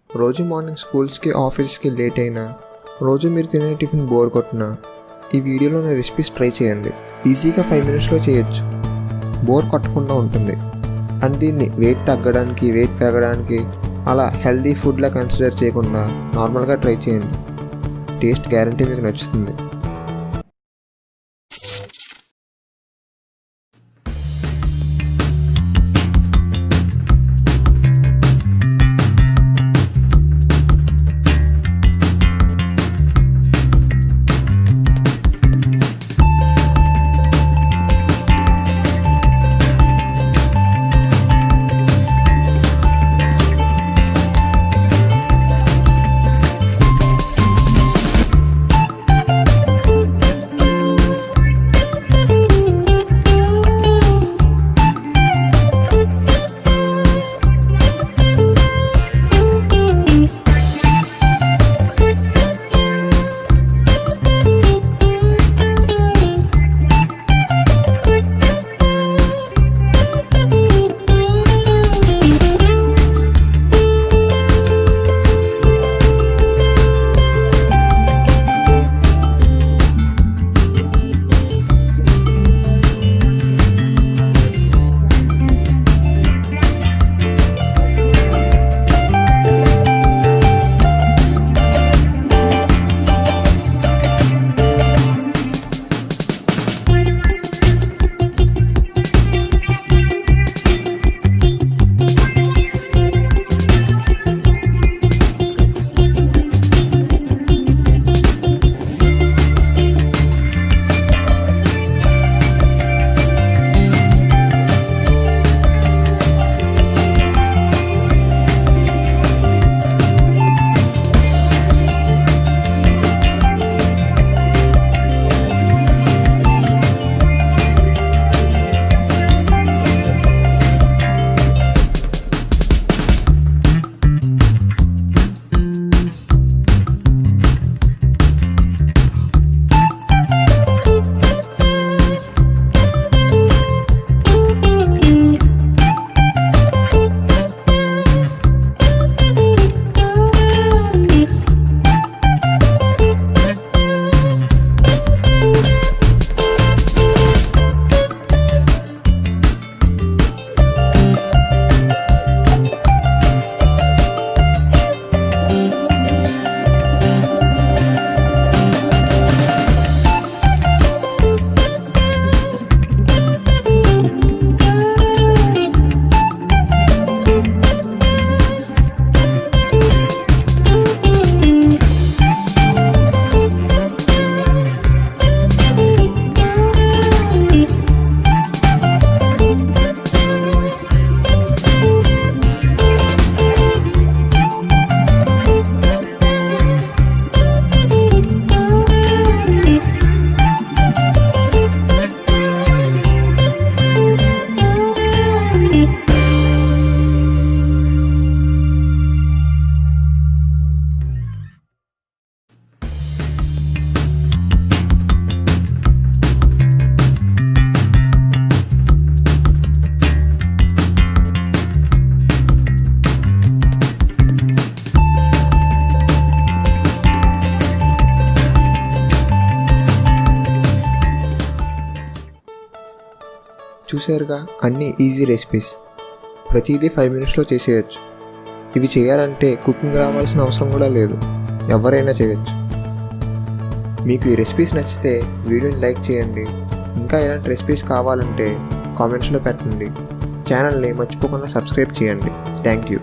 రోజు మార్నింగ్ స్కూల్స్కి ఆఫీస్కి లేట్ అయినా, రోజు మీరు తినే టిఫిన్ బోర్ కొట్టినా ఈ వీడియోలోని రెసిపీస్ ట్రై చేయండి. ఈజీగా 5 minutesలో చేయొచ్చు. బోర్ కొట్టకుండా ఉంటుంది. అండ్ దీన్ని వెయిట్ తగ్గడానికి, వెయిట్ పెరగడానికి అలా హెల్దీ ఫుడ్లా కన్సిడర్ చేయకుండా నార్మల్గా ట్రై చేయండి. టేస్ట్ గ్యారంటీ మీకు నచ్చుతుంది. చూసారుగా, అన్ని ఈజీ రెసిపీస్. ప్రతిదీ 5 minutesలో చేసేయచ్చు. ఇవి చేయాలంటే కుకింగ్ రావాల్సిన అవసరం కూడా లేదు. ఎవరైనా చేయొచ్చు. మీకు ఈ రెసిపీస్ నచ్చితే వీడియోని లైక్ చేయండి. ఇంకా ఇలాంటి రెసిపీస్ కావాలంటే కామెంట్స్లో పెట్టండి. ఛానల్ని మర్చిపోకుండా సబ్స్క్రైబ్ చేయండి. Thank you.